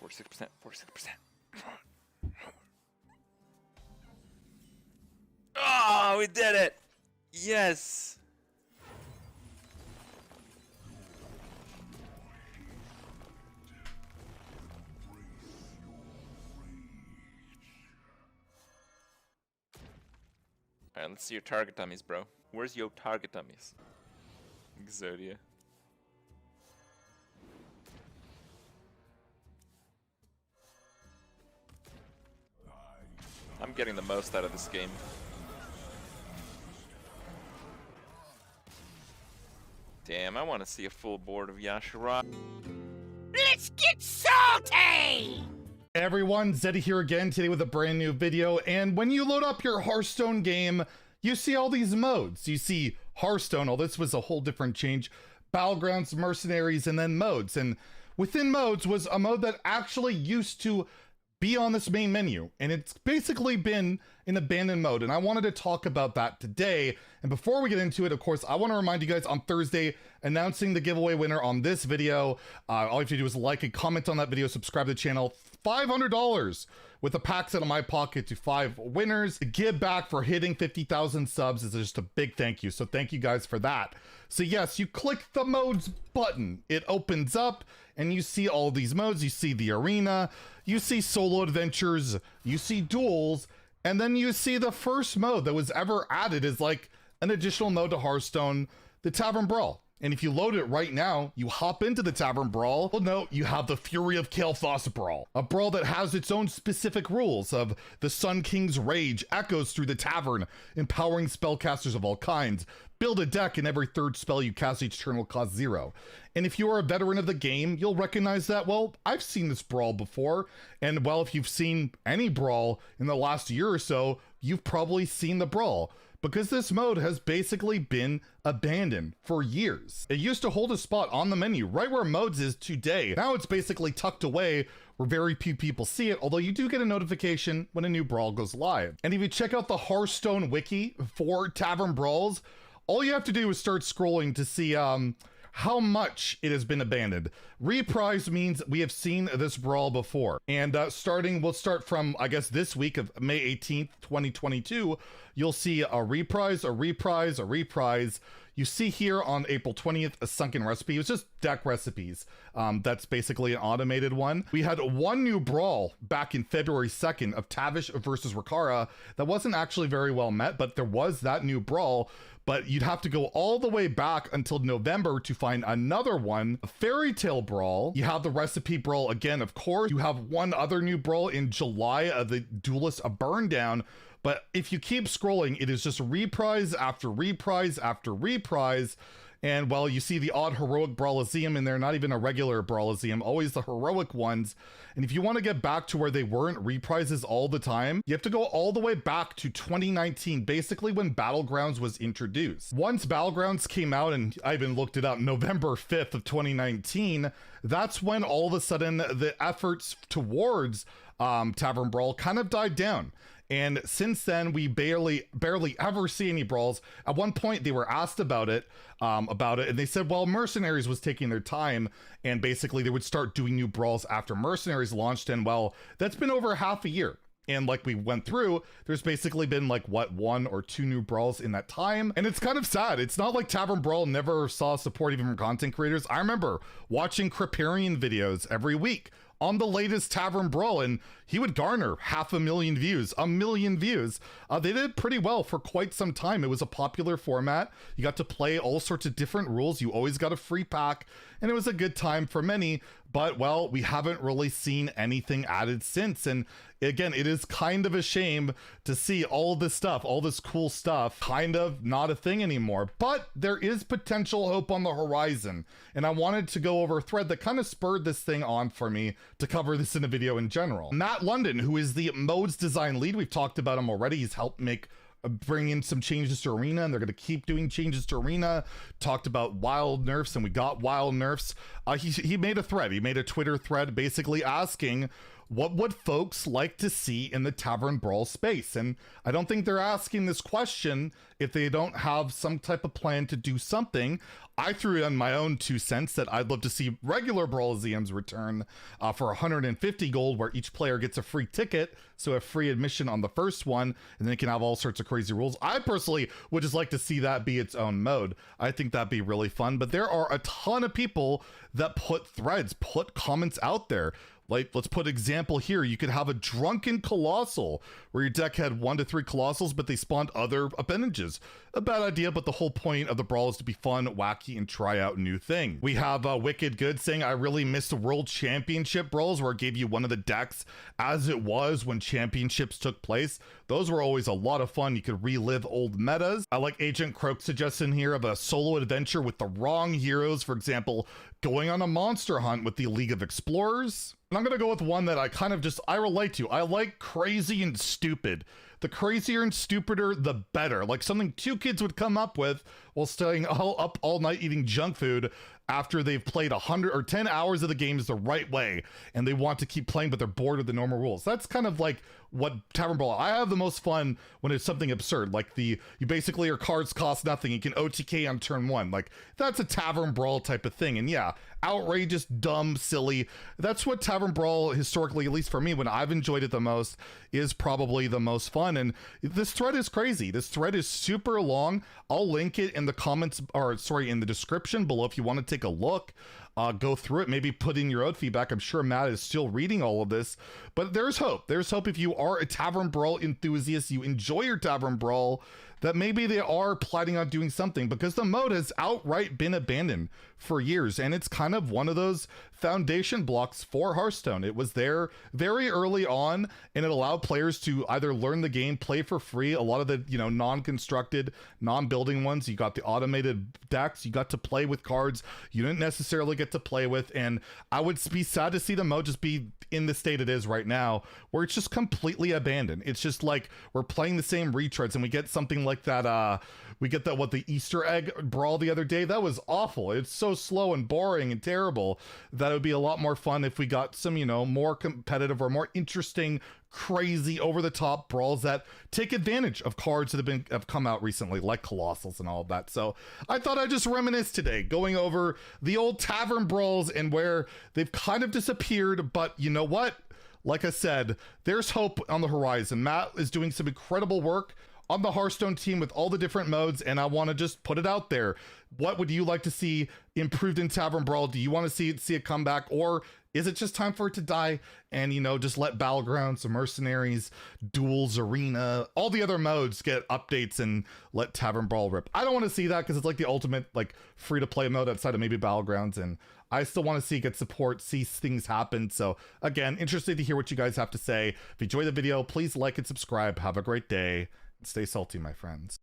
46%, 46%. Oh, we did it! Yes! Alright, let's see your target dummies, bro. Where's your target dummies? Zeddy. I'm getting the most out of this game. Damn, I want to see a full board of Yashara. Let's get salty! Hey everyone, Zeddy here again today with a brand new video. And when you load up your Hearthstone game, you see all these modes. You see Hearthstone, this was a whole different change. Battlegrounds, Mercenaries, and then modes. And within modes was a mode that actually used to be on this main menu, and it's basically been an abandoned mode, and I wanted to talk about that today. And before we get into it, of course, I want to remind you guys on Thursday, announcing the giveaway winner on this video. All you have to do is like and comment on that video, subscribe to the channel. $500 with a pack set in my pocket to 5 winners. The give back for hitting 50,000 subs is just a big thank you, so thank you guys for that. So yes, you click the modes button, it opens up and you see all these modes. You see the arena, you see solo adventures, you see duels, and then you see the first mode that was ever added as like an additional mode to Hearthstone, the Tavern Brawl. And if you load it right now, you hop into the Tavern Brawl, well, no, you have the Fury of Kael'thas Brawl, a brawl that has its own specific rules of the Sun King's rage echoes through the tavern, empowering spellcasters of all kinds. Build a deck, and every third spell you cast each turn will cost 0. And if you are a veteran of the game, you'll recognize that, well, I've seen this brawl before. And well, if you've seen any brawl in the last year or so, you've probably seen the brawl, because this mode has basically been abandoned for years. It used to hold a spot on the menu right where modes is today. Now it's basically tucked away where very few people see it, although you do get a notification when a new brawl goes live. And if you check out the Hearthstone wiki for Tavern Brawls, all you have to do is start scrolling to see how much it has been abandoned. Reprise means we have seen this brawl before. And we'll start from, I guess, this week of May 18th, 2022, you'll see a reprise, a reprise, a reprise. You see here on April 20th, a sunken recipe. It was just deck recipes. That's basically an automated one. We had one new brawl back in February 2nd of Tavish versus Rarran that wasn't actually very well met, but there was that new brawl. But you'd have to go all the way back until November to find another one, a Fairy Tale Brawl. You have the Recipe Brawl again, of course. You have one other new brawl in July of the Duelist, a Burn Down. But if you keep scrolling, it is just reprise after reprise after reprise. And well, you see the odd heroic Brawliseum in there, not even a regular Brawliseum, always the heroic ones. And if you want to get back to where they weren't reprises all the time, you have to go all the way back to 2019, basically when Battlegrounds was introduced. Once Battlegrounds came out, and I even looked it up, November 5th of 2019, that's when all of a sudden the efforts towards Tavern Brawl kind of died down. And since then, we barely ever see any brawls. At one point, they were asked about it, and they said, well, Mercenaries was taking their time, and basically they would start doing new brawls after Mercenaries launched, and well, that's been over half a year. And like we went through, there's basically been like, what, 1 or 2 new brawls in that time. And it's kind of sad. It's not like Tavern Brawl never saw support even from content creators. I remember watching Kripparian videos every week on the latest Tavern Brawl, and he would garner 500,000 views, 1 million views. They did pretty well for quite some time. It was a popular format. You got to play all sorts of different rules. You always got a free pack, and it was a good time for many. But well, we haven't really seen anything added since. And again, it is kind of a shame to see all this stuff, all this cool stuff, kind of not a thing anymore. But there is potential hope on the horizon. And I wanted to go over a thread that kind of spurred this thing on for me to cover this in a video in general. Matt London, who is the modes design lead, we've talked about him already. He's helped bring in some changes to Arena, and they're going to keep doing changes to Arena. Talked about wild nerfs, and we got wild nerfs. He made a thread. He made a Twitter thread basically asking what would folks like to see in the Tavern Brawl space? And I don't think they're asking this question if they don't have some type of plan to do something. I threw in my own 2 cents that I'd love to see regular Brawlziums return for 150 gold, where each player gets a free ticket, so a free admission on the first one, and then it can have all sorts of crazy rules. I personally would just like to see that be its own mode. I think that'd be really fun, but there are a ton of people that put threads, put comments out there. Like, let's put example here. You could have a drunken colossal where your deck had 1 to 3 colossals, but they spawned other appendages. A bad idea, but the whole point of the brawl is to be fun, wacky, and try out new things. We have Wicked Good saying, I really miss the World Championship brawls where it gave you one of the decks as it was when championships took place. Those were always a lot of fun. You could relive old metas. I like Agent Croak's suggestion here of a solo adventure with the wrong heroes. For example, going on a monster hunt with the League of Explorers. And I'm gonna go with one that I relate to. I like crazy and stupid. The crazier and stupider, the better. Like something 2 kids would come up with while staying up all night eating junk food after they've played 100 or 10 hours of the games the right way, and they want to keep playing, but they're bored with the normal rules. That's kind of like what Tavern Brawl. I have the most fun when it's something absurd, like you basically, your cards cost nothing. You can OTK on turn 1. Like, that's a Tavern Brawl type of thing. And yeah, outrageous, dumb, silly. That's what Tavern Brawl historically, at least for me, when I've enjoyed it the most, is probably the most fun. And this thread is crazy. This thread is super long. I'll link it in the comments, or sorry, in the description below if you want to take a look. Go through it, maybe put in your own feedback. I'm sure Matt is still reading all of this, but there's hope. There's hope if you are a Tavern Brawl enthusiast, you enjoy your Tavern Brawl, that maybe they are planning on doing something, because the mode has outright been abandoned for years, and it's kind of one of those foundation blocks for Hearthstone. It was there very early on, and it allowed players to either learn the game, play for free. A lot of the, non-constructed, non-building ones, you got the automated decks, you got to play with cards you didn't necessarily get to play with, and I would be sad to see the mode just be in the state it is right now, where it's just completely abandoned. It's just like we're playing the same retreads, and we get something like that, the Easter egg brawl the other day. That was awful. It's so slow and boring and terrible that it would be a lot more fun if we got some, more competitive or more interesting, crazy, over-the-top brawls that take advantage of cards that have come out recently, like Colossals and all of that. So I thought I'd just reminisce today, going over the old Tavern Brawls and where they've kind of disappeared, but you know what? Like I said, there's hope on the horizon. Matt is doing some incredible work on the Hearthstone team with all the different modes, and I want to just put it out there. What would you like to see improved in Tavern Brawl? Do you want to see it come back, or is it just time for it to die and, just let Battlegrounds, Mercenaries, Duels, Arena, all the other modes get updates and let Tavern Brawl rip? I don't want to see that, because it's like the ultimate free-to-play mode outside of maybe Battlegrounds, and I still want to see good support, see things happen. So again, interested to hear what you guys have to say. If you enjoyed the video, please like and subscribe. Have a great day. Stay salty, my friends.